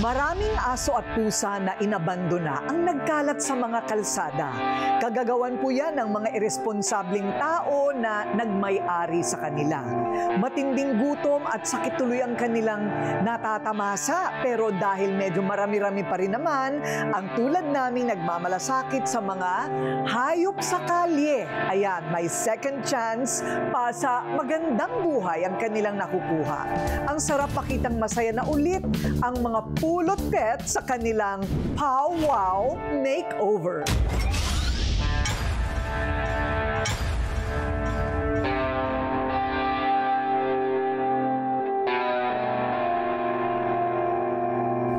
Maraming aso at pusa na inabandona ang nagkalat sa mga kalsada. Kagagawan po yan ng mga irresponsableng tao na nagmay-ari sa kanila. Matinding gutom at sakit tuloy ang kanilang natatamasa. Pero dahil medyo marami-rami pa rin naman, ang tulad namin nagmamalasakit sa mga hayop sa kalye. Ayan, may second chance pa sa magandang buhay ang kanilang nakukuha. Ang sarap pakitang masaya na ulit ang mga pulot pet sa kanilang Pow-Wow Makeover.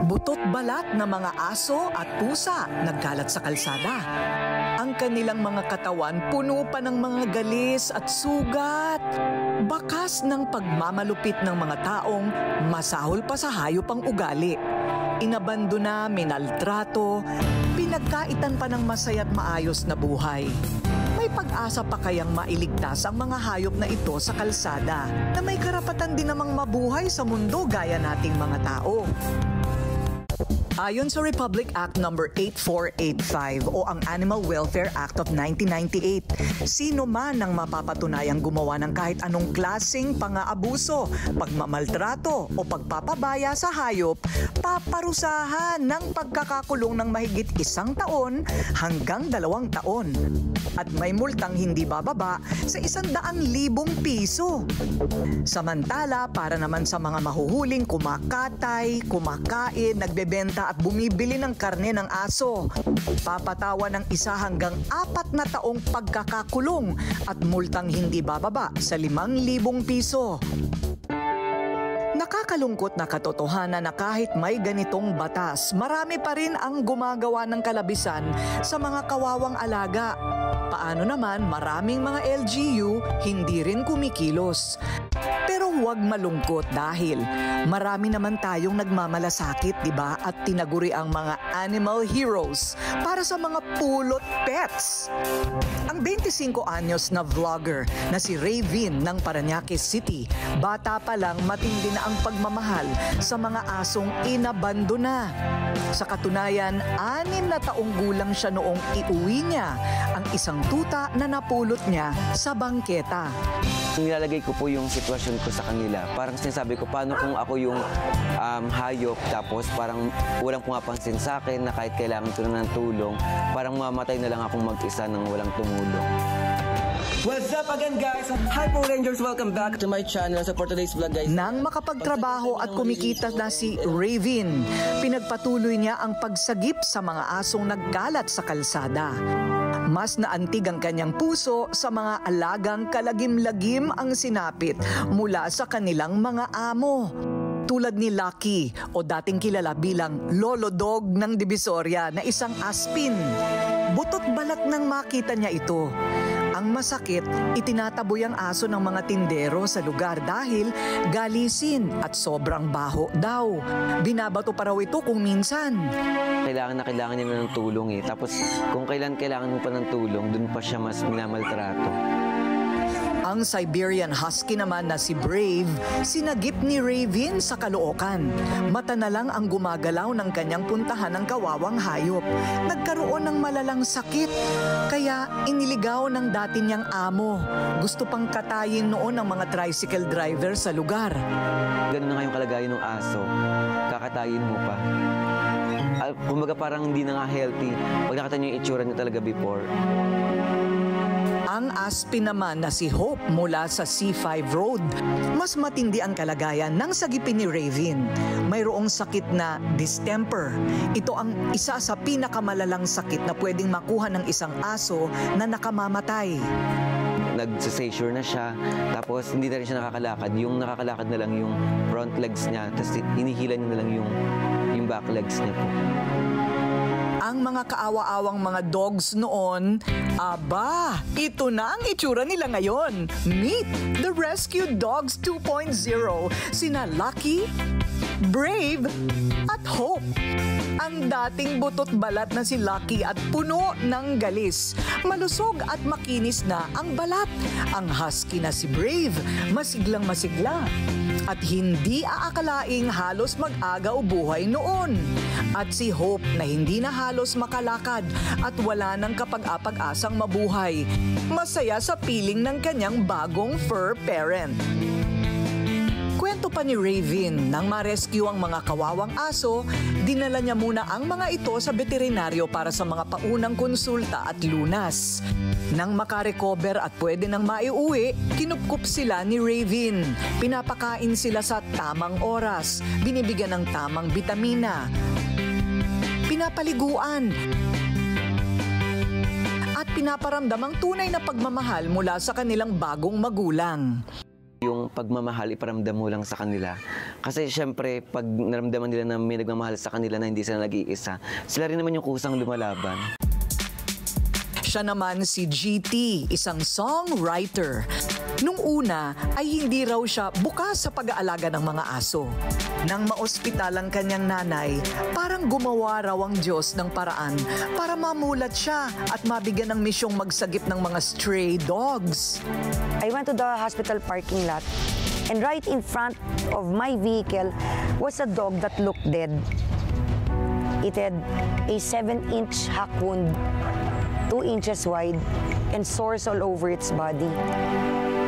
Butot balat na mga aso at pusa nagkalat sa kalsada. Ang kanilang mga katawan puno pa ng mga galis at sugat. Bakas ng pagmamalupit ng mga taong masahol pa sa hayop ang ugali. Inabandona, minaltrato, pinagkaitan pa ng masaya't maayos na buhay. May pag-asa pa kayang mailigtas ang mga hayop na ito sa kalsada na may karapatan din namang mabuhay sa mundo gaya nating mga tao. Ayon sa Republic Act No. 8485 o ang Animal Welfare Act of 1998, sino man ang mapapatunayang gumawa ng kahit anong klaseng pang-aabuso, pagmamaltrato o pagpapabaya sa hayop, paparusahan ng pagkakakulong ng mahigit 1 taon hanggang 2 taon. At may multang hindi bababa sa 100,000 piso. Samantala, para naman sa mga mahuhuling kumakatay, kumakain, nagbebenta at bumibili ng karne ng aso, papatawan ng 1 hanggang 4 na taong pagkakakulong at multang hindi bababa sa 5,000 piso. Nakakalungkot na katotohanan na kahit may ganitong batas, marami pa rin ang gumagawa ng kalabisan sa mga kawawang alaga. Paano naman maraming mga LGU hindi rin kumikilos? Pero huwag malungkot dahil marami naman tayong nagmamalasakit, di ba? At tinaguri ang mga animal heroes para sa mga pulot pets. Ang 25 anyos na vlogger na si Ravin ng Parañaque City, bata pa lang matindi na ang pagmamahal sa mga asong inabandona. Sa katunayan, 6 na taong gulang siya noong iuwi niya ang isang tuta na napulot niya sa bangketa. Nilalagay ko po yung sitwasyon ko sa kanila. Parang sinasabi ko, paano kung ako yung hayop, tapos parang walang pumapansin sa akin na kahit kailangan ko na ng tulong, parang mamatay na lang akong mag-isa nang walang tumulong. What's up again, guys? Hi po, Rangers! Welcome back to my channel. So for today's vlog, guys, nang makapagtrabaho at kumikita na si Ravin, pinagpatuloy niya ang pagsagip sa mga asong nagkalat sa kalsada. Mas naantig ang kanyang puso sa mga alagang kalagim-lagim ang sinapit mula sa kanilang mga amo. Tulad ni Lucky o dating kilala bilang Lolo Dog ng Divisoria na isang aspin. Butot balat nang makita niya ito. Ang masakit, itinataboy ang aso ng mga tindero sa lugar dahil galisin at sobrang baho daw. Binabato pa raw ito kung minsan. Kailangan niya ng tulong eh. Tapos kung kailangan mo pa ng tulong, dun pa siya mas minamaltrato. Ang Siberian Husky naman na si Brave, sinagip ni Ravin sa Caloocan. Mata na lang ang gumagalaw ng kanyang puntahan ng kawawang hayop. Nagkaroon ng malalang sakit, kaya iniligaw ng dati niyang amo. Gusto pang katayin noon ng mga tricycle driver sa lugar. Ganun na nga yung kalagayan ng aso. Kakatayin mo pa. Kumbaga parang hindi na nga healthy. Pag nakita niyo yung itsura niya talaga before. Ang aspin naman na si Hope mula sa C5 Road, mas matindi ang kalagayan ng sagipin ni Ravin. Mayroong sakit na distemper. Ito ang isa sa pinakamalalang sakit na pwedeng makuha ng isang aso na nakamamatay. Nag-seizure na siya, tapos hindi na rin siya nakakalakad. Yung nakakalakad na lang yung front legs niya, tapos hinihila niya na lang yung back legs niya po. Ang mga kaawa-awang mga dogs noon, aba, ito na ang itsura nila ngayon. Meet the Rescue Dogs 2.0, sina Lucky, Brave at Hope. Ang dating butot balat na si Lucky at puno ng galis. Malusog at makinis na ang balat. Ang husky na si Brave, masiglang masigla. At hindi aakalaing halos mag-agaw buhay noon. At si Hope na hindi na halos makalakad at wala nang kapag-apag-asang mabuhay. Masaya sa piling ng kanyang bagong fur parent. Kwento pa ni Raven, nang ma-rescue ang mga kawawang aso, dinala niya muna ang mga ito sa veterinaryo para sa mga paunang konsulta at lunas. Nang makarecover at pwede nang maiuwi, kinupkup sila ni Raven. Pinapakain sila sa tamang oras, binibigyan ng tamang bitamina, pinapaliguan, at pinaparamdam ang tunay na pagmamahal mula sa kanilang bagong magulang. Yung pagmamahal, iparamdam mo lang sa kanila. Kasi syempre, pag naramdaman nila na may nagmamahal sa kanila na hindi sila nag-iisa, sila rin naman yung kusang lumalaban. Siya naman si GT, isang songwriter. Nung una ay hindi raw siya bukas sa pag-aalaga ng mga aso. Nang maospital ang kanyang nanay, parang gumawa raw ang Diyos ng paraan para mamulat siya at mabigyan ng misyong magsagip ng mga stray dogs. I went to the hospital parking lot, and right in front of my vehicle was a dog that looked dead. It had a 7-inch hack wound, 2 inches wide, and sores all over its body.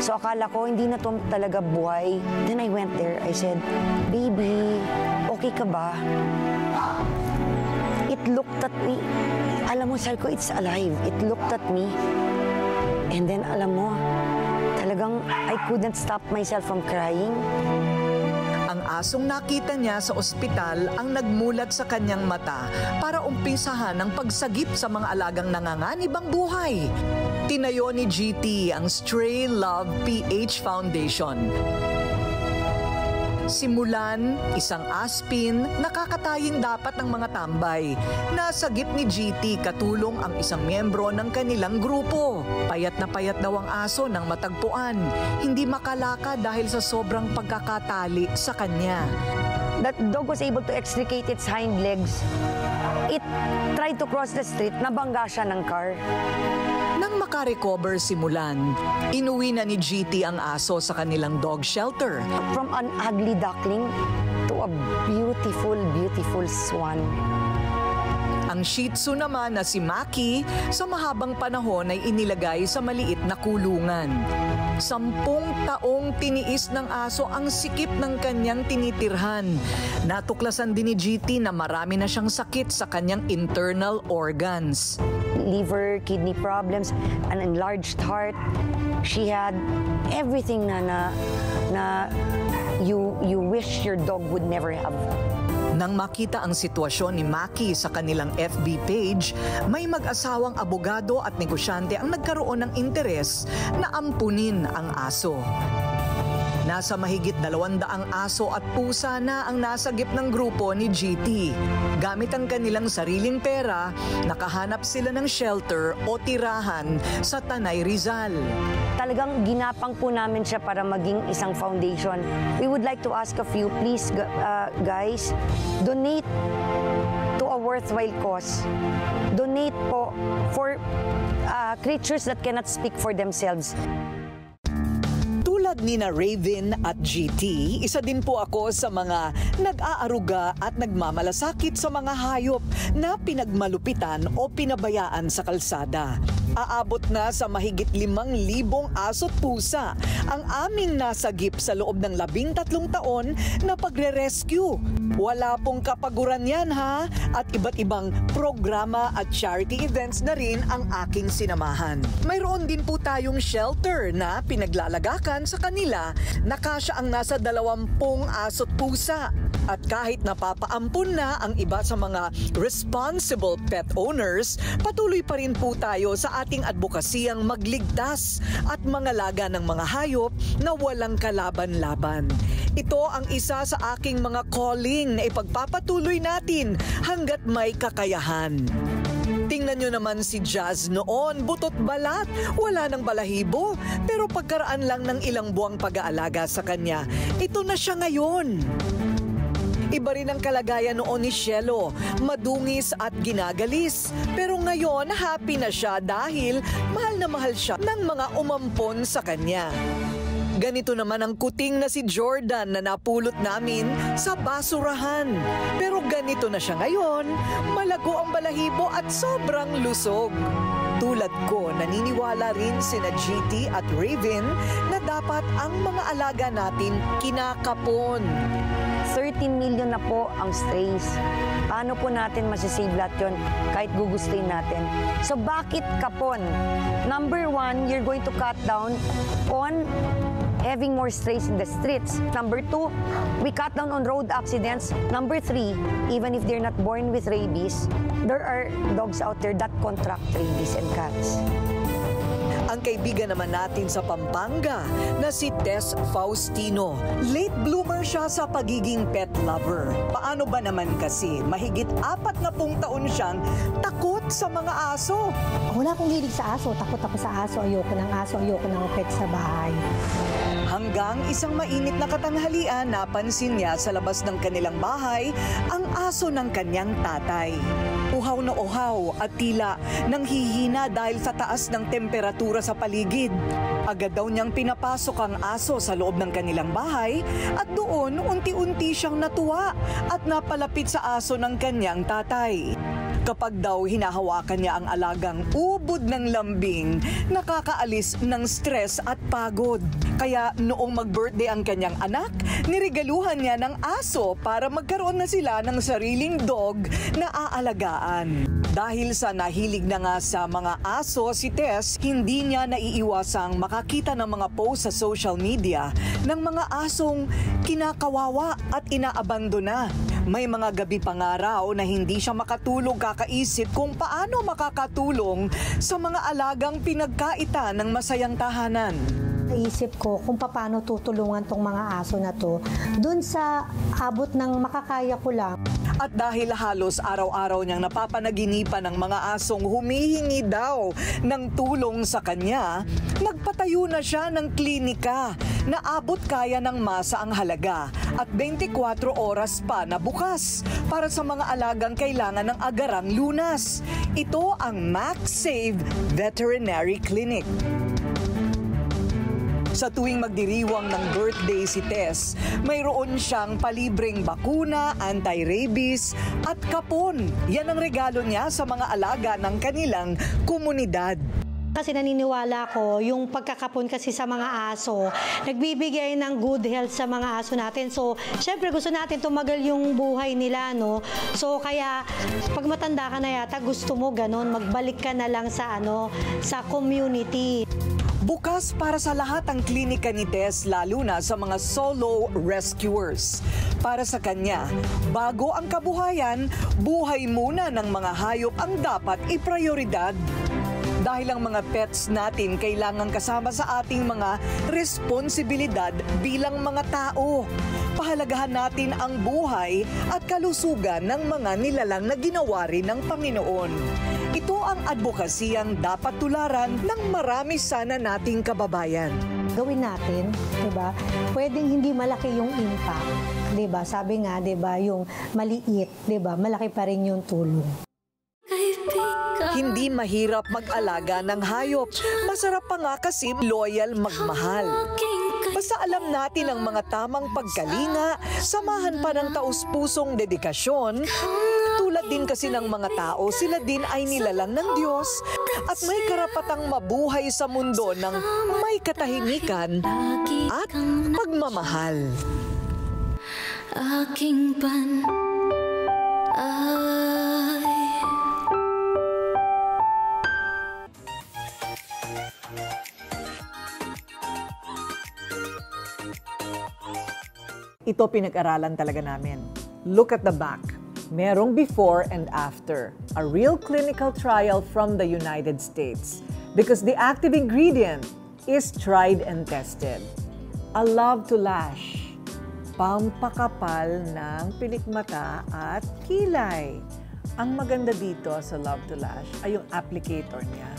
So akala ko hindi na to talaga buhay. Then I went there. I said, "Baby, okay ka ba?" It looked at me. Alam mo, sabi ko, it's alive. It looked at me. And then alam mo, talagang I couldn't stop myself from crying. Ang asong nakita niya sa ospital ang nagmulat sa kanyang mata para umpisahan ang pagsagip sa mga alagang nanganganib ang buhay. Tinayo ni GT ang Stray Love PH Foundation. Simulan, isang aspin, nakakataying dapat ng mga tambay. Nasagip ni GT katulong ang isang miyembro ng kanilang grupo. Payat na payat daw ang aso nang matagpuan. Hindi makalakad dahil sa sobrang pagkakatali sa kanya. That dog was able to extricate its hind legs. It tried to cross the street, nabangga siya ng car. Nang makarecover simulan, inuwi na ni GT ang aso sa kanilang dog shelter. From an ugly duckling to a beautiful, beautiful swan. Ang Shih Tzu naman na si Maki, sa mahabang panahon ay inilagay sa maliit na kulungan. 10 taong tiniis ng aso ang sikip ng kanyang tinitirhan. Natuklasan din ni GT na marami na siyang sakit sa kanyang internal organs. Liver, kidney problems, an enlarged heart. She had everything na you wish your dog would never have. Nang makita ang sitwasyon ni Maki sa kanilang FB page, may mag-asawang abogado at negosyante ang nagkaroon ng interes na ampunin ang aso. Nasa mahigit 200 aso at pusa na ang nasagip ng grupo ni GT. Gamit ang kanilang sariling pera, nakahanap sila ng shelter o tirahan sa Tanay, Rizal. Talagang ginapang po namin siya para maging isang foundation. We would like to ask of you, please guys, donate to a worthwhile cause. Donate po for creatures that cannot speak for themselves. Tulad ni na Raven at GT, isa din po ako sa mga nag-aaruga at nagmamalasakit sa mga hayop na pinagmalupitan o pinabayaan sa kalsada. Aabot na sa mahigit 5,000 aso't pusa ang aming nasagip sa loob ng 13 taon na pagre-rescue. Wala pong kapaguran yan ha, at iba't ibang programa at charity events na rin ang aking sinamahan. Mayroon din po tayong shelter na pinaglalagakan sa kanila na kasya ang nasa 20 aso't pusa. At kahit napapaampun na ang iba sa mga responsible pet owners, patuloy pa rin po tayo sa ating advokasiyang magligtas at mangalaga ng mga hayop na walang kalaban-laban. Ito ang isa sa aking mga calling na ipagpapatuloy natin hanggat may kakayahan. Tingnan nyo naman si Jazz noon, butot balat, wala nang balahibo, pero pagkaraan lang ng ilang buwang pag-aalaga sa kanya, ito na siya ngayon. Iba rin ang kalagayan noon ni Cielo, madungis at ginagalis. Pero ngayon, happy na siya dahil mahal na mahal siya ng mga umampon sa kanya. Ganito naman ang kuting na si Jordan na napulot namin sa basurahan. Pero ganito na siya ngayon, malago ang balahibo at sobrang lusog. Tulad ko, naniniwala rin sina GT at Raven na dapat ang mga alaga natin kinakapon. 13 million na po ang strays. Paano po natin masisave lahat yun kahit gugustuhin natin? So bakit kapon? Number 1, you're going to cut down on having more strays in the streets. Number 2, we cut down on road accidents. Number 3, even if they're not born with rabies, there are dogs out there that contract rabies and cats. Ang kaibigan naman natin sa Pampanga na si Tess Faustino. Late bloomer siya sa pagiging pet lover. Paano ba naman kasi mahigit 40 taon siyang takot sa mga aso? Wala akong hilig sa aso. Takot ako sa aso. Ayoko ng aso. Ayoko ng pet sa bahay. Hanggang isang mainit na katanghalian, napansin niya sa labas ng kanilang bahay ang aso ng kanyang tatay. Uhaw na uhaw at tila nanghihina dahil sa taas ng temperatura sa paligid. Agad daw niyang pinapasok ang aso sa loob ng kanilang bahay at doon unti-unti siyang natuwa at napalapit sa aso ng kanyang tatay. Kapag daw hinahawakan niya ang alagang ubod ng lambing, nakakaalis ng stress at pagod. Kaya noong mag-birthday ang kanyang anak, niregaluhan niya ng aso para magkaroon na sila ng sariling dog na aalagaan. Dahil sa nahilig na nga sa mga aso si Tess, hindi niya naiiwasang makakita ng mga post sa social media ng mga asong kinakawawa at inaabandona. May mga gabi pa nga raw na hindi siya makatulog kakaisip kung paano makakatulong sa mga alagang pinagkaita ng masayang tahanan. Naisip ko kung paano tutulungan tong mga aso na to dun sa abot ng makakaya ko lang. At dahil halos araw-araw niyang napapanaginipan ng mga asong humihingi daw ng tulong sa kanya, nagpatayo na siya ng klinika na abot kaya ng masa ang halaga at 24 oras pa na bukas para sa mga alagang kailangan ng agarang lunas. Ito ang MaxSave Veterinary Clinic. Sa tuwing magdiriwang ng birthday si Tess, mayroon siyang palibreng bakuna, anti-rabies at kapon. Yan ang regalo niya sa mga alaga ng kanilang komunidad. Kasi naniniwala ko, yung pagkakapon kasi sa mga aso, nagbibigay ng good health sa mga aso natin. So, syempre gusto natin tumagal yung buhay nila, no? So, kaya pag matanda ka na yata, gusto mo ganon, magbalik ka na lang sa sa community. Bukas para sa lahat ang klinika ni Tess, lalo na sa mga solo rescuers. Para sa kanya, bago ang kabuhayan, buhay muna ng mga hayop ang dapat iprioridad. Dahil ang mga pets natin kailangan kasama sa ating mga responsibilidad bilang mga tao. Pahalagahan natin ang buhay at kalusugan ng mga nilalang na ginawa rin ng Panginoon. Ito ang advokasiyang dapat tularan ng marami sana nating kababayan. Gawin natin, 'di ba? Pwedeng hindi malaki yung impact, 'di ba? Sabi nga, 'di ba, yung maliit, 'di ba? Malaki pa rin yung tulong. Hindi mahirap mag-alaga ng hayop. Masarap pa nga kasi loyal magmahal. Basta alam natin ang mga tamang pagkalinga, samahan pa ng taus-pusong dedikasyon. Tulad din kasi ng mga tao, sila din ay nilalang ng Diyos at may karapatang mabuhay sa mundo ng may katahimikan at pagmamahal. Aking Ito pinag-aralan talaga namin. Look at the back. Merong before and after. A real clinical trial from the United States. Because the active ingredient is tried and tested. A Love to Lash. Pampakapal ng pilikmata at kilay. Ang maganda dito sa Love to Lash ay yung applicator niya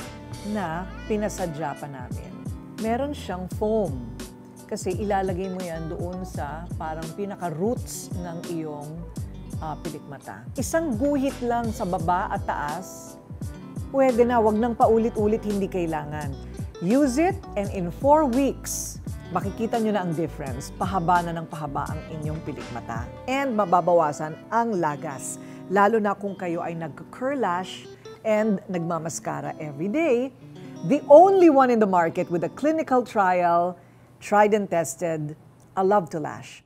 na pinasadya pa namin. Meron siyang foam. Kasi ilalagay mo yan doon sa parang pinaka-roots ng iyong pilikmata. Isang guhit lang sa baba at taas, pwede na, wag nang paulit-ulit, hindi kailangan. Use it and in 4 weeks, makikita nyo na ang difference. Pahaba na ng pahaba ang inyong pilikmata. And mababawasan ang lagas. Lalo na kung kayo ay nag-curl lash and nagmamaskara every day. The only one in the market with a clinical trial, tried and tested, A Love to Lash.